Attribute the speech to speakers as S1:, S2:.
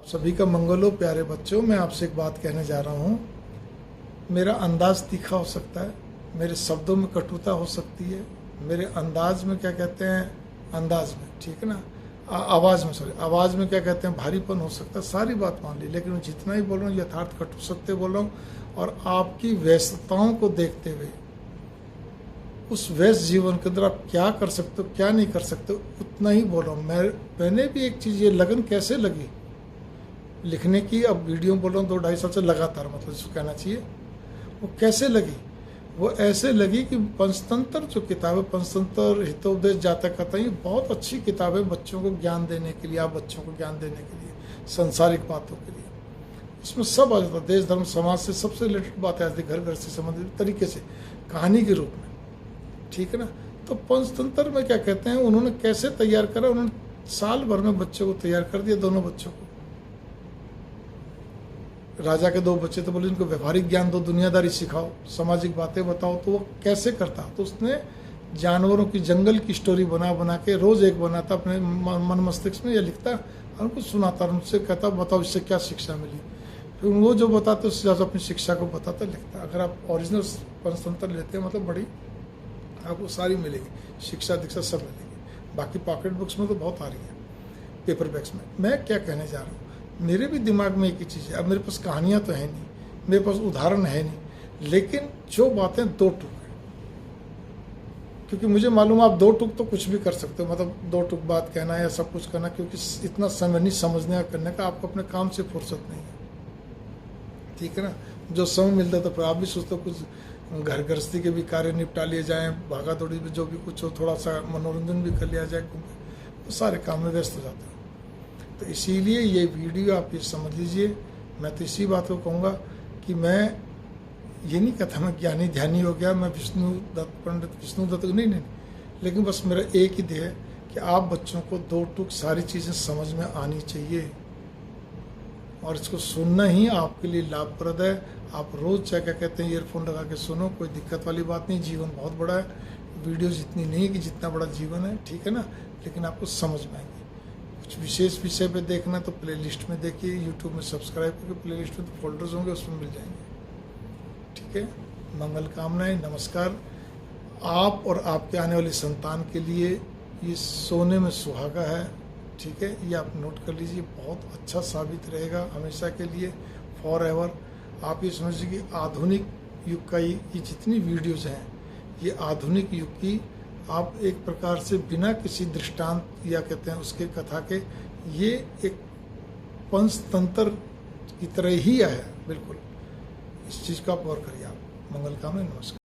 S1: सभी का मंगल हो प्यारे बच्चों। मैं आपसे एक बात कहने जा रहा हूँ। मेरा अंदाज तीखा हो सकता है, मेरे शब्दों में कटुता हो सकती है, मेरे अंदाज में क्या कहते हैं, अंदाज में, ठीक है ना, आवाज़ में, सॉरी, आवाज़ में क्या कहते हैं, भारीपन हो सकता है। सारी बात मान ली, लेकिन मैं जितना ही बोल रहा हूँ यथार्थ कटु सत्य बोल रहा हूँ। और आपकी व्यस्तताओं को देखते हुए उस व्यस्त जीवन के अंदर आप क्या कर सकते हो, क्या नहीं कर सकते, उतना ही बोल रहा हूँ। मैंने भी एक चीज़, ये लगन कैसे लगी लिखने की, अब वीडियो बोल रहा हूँ 2-2.5 साल से लगातार, मतलब इसको कहना चाहिए। वो कैसे लगी? वो ऐसे लगी कि पंचतंत्र जो किताब है, पंचतंत्र, हितोपदेश, जातक कथा, ये बहुत अच्छी किताब है बच्चों को ज्ञान देने के लिए, आप बच्चों को ज्ञान देने के लिए, सांसारिक बातों के लिए। इसमें सब आ जाता है, देश धर्म समाज से सबसे रिलेटेड बातें आती है, घर घर से संबंधित तरीके से, कहानी के रूप में, ठीक है ना। तो पंचतंत्र में क्या कहते हैं, उन्होंने कैसे तैयार करा, उन्होंने साल भर में बच्चों को तैयार कर दिया, दोनों बच्चों को। राजा के 2 बच्चे, तो बोले इनको व्यवहारिक ज्ञान दो, दुनियादारी सिखाओ, सामाजिक बातें बताओ। तो वो कैसे करता, तो उसने जानवरों की, जंगल की स्टोरी बना बना के रोज एक बनाता अपने मन मस्तिष्क में, या लिखता और उनको सुनाता, उनसे कहता बताओ इससे क्या शिक्षा मिली। फिर वो जो बताते उससे ज़्यादा अपनी शिक्षा को बताता, लिखता। अगर आप ओरिजिनल पंचतंत्र लेते हैं, मतलब बड़ी आपको सारी मिलेगी, शिक्षा दीक्षा सब मिलेगी। बाकी पॉकेट बुक्स में तो बहुत आ रही है, पेपर बैग्स में। मैं क्या कहने जा रहा हूँ, मेरे भी दिमाग में एक ही चीज़ है। अब मेरे पास कहानियाँ तो है नहीं, मेरे पास उदाहरण है नहीं, लेकिन जो बातें 2 टूक है, क्योंकि मुझे मालूम है आप 2 टूक तो कुछ भी कर सकते हो, मतलब 2 टूक बात कहना या सब कुछ करना, क्योंकि इतना समय नहीं समझने का, करने का, आपको अपने काम से फुर्सत नहीं है, ठीक है ना। जो समय मिलता है तो फिर आप भी सोचते हो कुछ घर गृहस्थी के भी कार्य निपटा लिए जाएँ, भागा दौड़ी में जो भी कुछ हो, थोड़ा सा मनोरंजन भी कर लिया जाए, वो सारे काम में व्यस्त हो जाते हैं। तो इसीलिए ये वीडियो आप ये समझ लीजिए। मैं तो इसी बात को कहूँगा कि मैं ये नहीं कहता मैं ज्ञानी ध्यानी हो गया, मैं विष्णु दत्त, पंडित विष्णु दत्त, नहीं, लेकिन बस मेरा एक ही ध्येय है कि आप बच्चों को 2 टूक सारी चीज़ें समझ में आनी चाहिए, और इसको सुनना ही आपके लिए लाभप्रद है। आप रोज़ चाहे क्या कहते हैं ईयरफोन लगा के सुनो, कोई दिक्कत वाली बात नहीं। जीवन बहुत बड़ा है, वीडियो जितनी नहीं कि जितना बड़ा जीवन है, ठीक है ना, लेकिन आपको समझ में आएंगे। कुछ विशेष विषय पे देखना तो प्लेलिस्ट में देखिए, यूट्यूब में सब्सक्राइब करके प्लेलिस्ट में तो फोल्डर्स होंगे, उसमें मिल जाएंगे, ठीक है। मंगल कामनाएं, नमस्कार। आप और आपके आने वाली संतान के लिए ये सोने में सुहागा है, ठीक है। ये आप नोट कर लीजिए, बहुत अच्छा साबित रहेगा हमेशा के लिए, फॉर एवर। आप ये समझिए कि आधुनिक युग का ये जितनी वीडियोज़ हैं, ये आधुनिक युग की, आप एक प्रकार से बिना किसी दृष्टांत या कहते हैं उसके कथा के, ये एक पंचतंत्र की तरह ही आया, बिल्कुल। इस चीज़ का आप गौर करिए आप। मंगल कामना, नमस्कार।